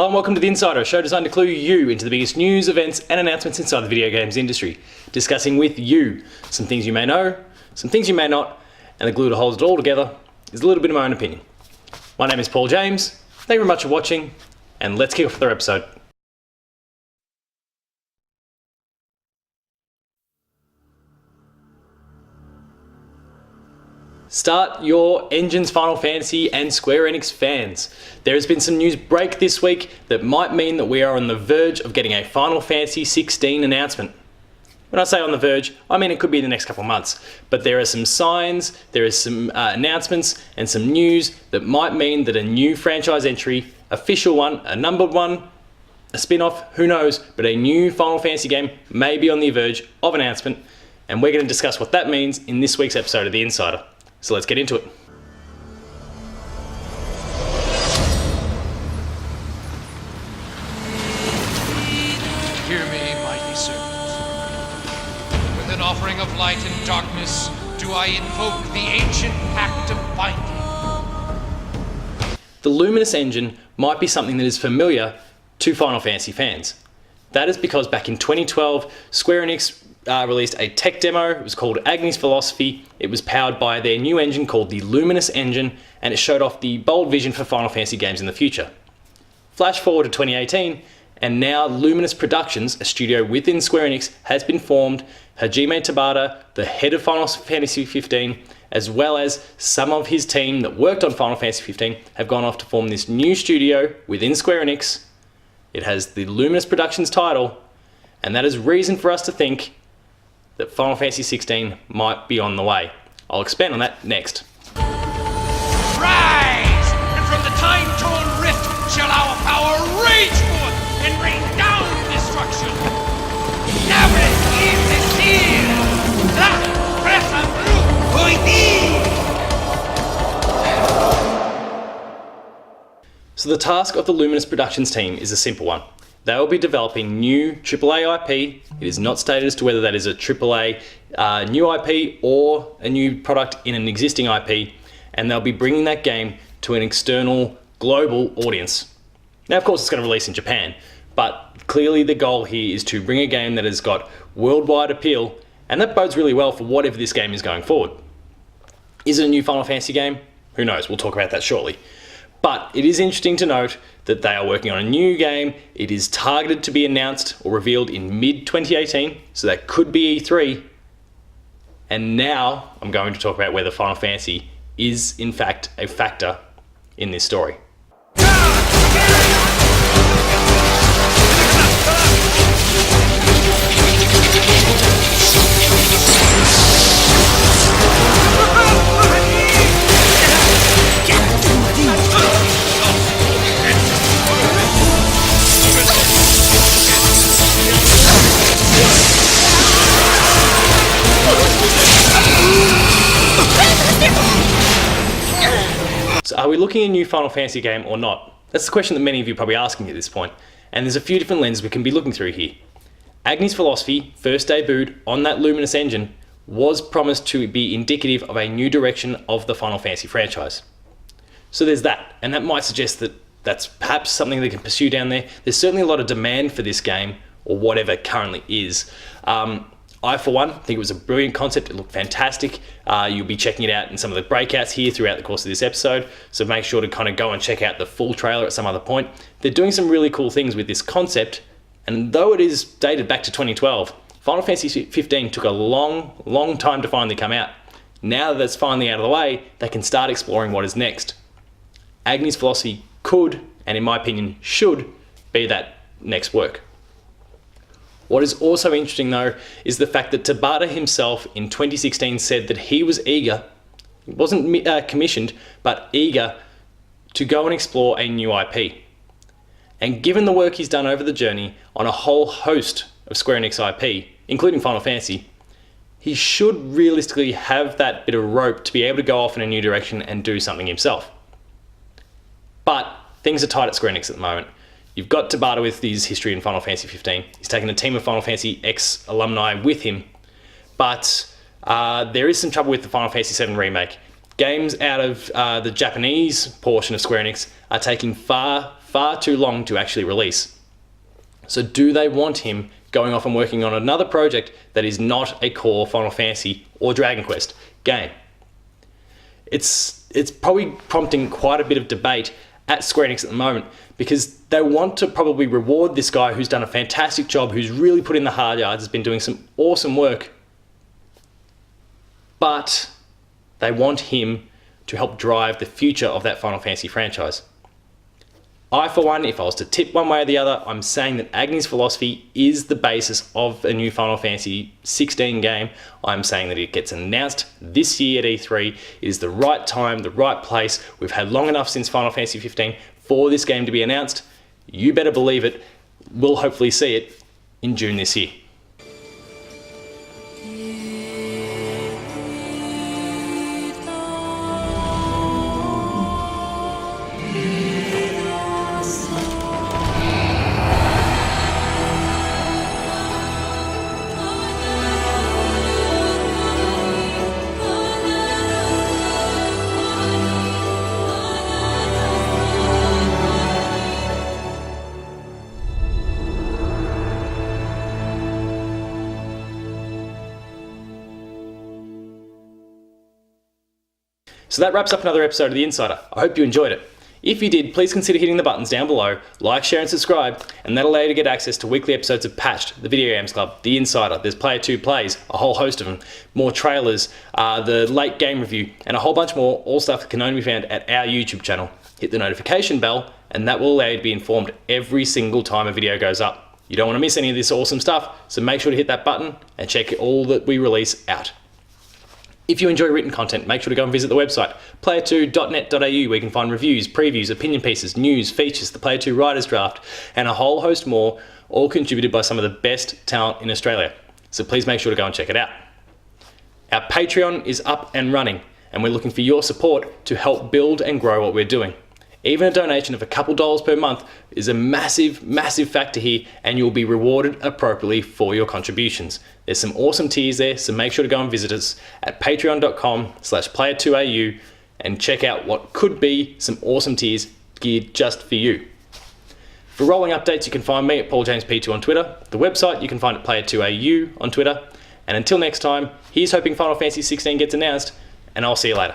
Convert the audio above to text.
Hello and welcome to The Insider, a show designed to clue you into the biggest news, events and announcements inside the video games industry. Discussing with you some things you may know, some things you may not, and the glue that holds it all together is a little bit of my own opinion. My name is Paul James, thank you very much for watching, and let's kick off with our episode. Start your engines, Final Fantasy and Square-Enix fans. There has been some news break this week that might mean that we are on the verge of getting a Final Fantasy XVI announcement. When I say on the verge, I mean it could be in the next couple of months, but there are some signs, there is some announcements and some news that might mean that a new franchise entry, official one, a numbered one, a spin-off, who knows, but a new Final Fantasy game may be on the verge of announcement, and we're going to discuss what that means in this week's episode of The Insider. So let's get into it. Hear me, mighty servant. With an offering of light and darkness, do I invoke the ancient pact of binding. The Luminous Engine might be something that is familiar to Final Fantasy fans. That is because back in 2012, Square-Enix released a tech demo. It was called Agni's Philosophy. It was powered by their new engine called the Luminous Engine, and it showed off the bold vision for Final Fantasy games in the future. Flash forward to 2018, and now Luminous Productions, a studio within Square-Enix, has been formed. Hajime Tabata, the head of Final Fantasy XV, as well as some of his team that worked on Final Fantasy XV, have gone off to form this new studio within Square-Enix. It has the Luminous Productions title, and that is reason for us to think that Final Fantasy XVI might be on the way. I'll expand on that next. Rise! And from the time-torn rift shall our power rage forth and rain down destruction! Navrez is the seal! La presa bru So the task of the Luminous Productions team is a simple one. They will be developing new AAA IP. It is not stated as to whether that is a AAA new IP or a new product in an existing IP, and they'll be bringing that game to an external global audience. Now, of course, it's going to release in Japan, but clearly the goal here is to bring a game that has got worldwide appeal, and that bodes really well for whatever this game is going forward. Is it a new Final Fantasy game? Who knows? We'll talk about that shortly. But it is interesting to note that they are working on a new game. It is targeted to be announced or revealed in mid-2018, so that could be E3. And now I'm going to talk about whether Final Fantasy is in fact a factor in this story. So are we looking at a new Final Fantasy game or not? That's the question that many of you are probably asking at this point, and there's a few different lenses we can be looking through here. Agni's Philosophy, first debuted on that Luminous Engine, was promised to be indicative of a new direction of the Final Fantasy franchise. So there's that, and that might suggest that that's perhaps something they can pursue down there. There's certainly a lot of demand for this game, or whatever it currently is. I, for one, think it was a brilliant concept. It looked fantastic. You'll be checking it out in some of the breakouts here throughout the course of this episode, so make sure to kind of go and check out the full trailer at some other point. They're doing some really cool things with this concept, and though it is dated back to 2012, Final Fantasy XV took a long time to finally come out. Now that it's finally out of the way, they can start exploring what is next. Agni's Philosophy could, and in my opinion should, be that next work. What is also interesting though is the fact that Tabata himself in 2016 said that he was eager, he wasn't commissioned, but eager to go and explore a new IP. And given the work he's done over the journey on a whole host of Square-Enix IP, including Final Fantasy, he should realistically have that bit of rope to be able to go off in a new direction and do something himself. But things are tight at Square-Enix at the moment. You've got Tabata with his history in Final Fantasy XV. He's taken a team of Final Fantasy X alumni with him. But there is some trouble with the Final Fantasy VII remake. games out of the Japanese portion of Square-Enix are taking far too long to actually release. So do they want him going off and working on another project that is not a core Final Fantasy or Dragon Quest game? It's probably prompting quite a bit of debate at Square Enix at the moment, because they want to probably reward this guy who's done a fantastic job, who's really put in the hard yards, has been doing some awesome work, but they want him to help drive the future of that Final Fantasy franchise. I, for one, if I was to tip one way or the other, I'm saying that Agni's philosophy is the basis of a new Final Fantasy XVI game. I'm saying that it gets announced this year at E3. It is the right time, the right place. We've had long enough since Final Fantasy XV for this game to be announced. You better believe it. We'll hopefully see it in June this year. So that wraps up another episode of The Insider. I hope you enjoyed it. If you did, please consider hitting the buttons down below, like, share and subscribe, and that'll allow you to get access to weekly episodes of Patched, the Video Games Club, The Insider, there's Player 2 Plays, a whole host of them, more trailers, the late game review, and a whole bunch more, all stuff that can only be found at our YouTube channel. Hit the notification bell, and that will allow you to be informed every single time a video goes up. You don't want to miss any of this awesome stuff, so make sure to hit that button and check all that we release out. If you enjoy written content, make sure to go and visit the website, player2.net.au, where you can find reviews, previews, opinion pieces, news, features, the Player 2 Writers Draft, and a whole host more, all contributed by some of the best talent in Australia. So please make sure to go and check it out. Our Patreon is up and running, and we're looking for your support to help build and grow what we're doing. Even a donation of a couple dollars per month is a massive, massive factor here, and you'll be rewarded appropriately for your contributions. There's some awesome tiers there, so make sure to go and visit us at patreon.com/player2au and check out what could be some awesome tiers geared just for you. For rolling updates, you can find me at PaulJamesP2 on Twitter. The website you can find at player2au on Twitter. And until next time, here's hoping Final Fantasy XVI gets announced, and I'll see you later.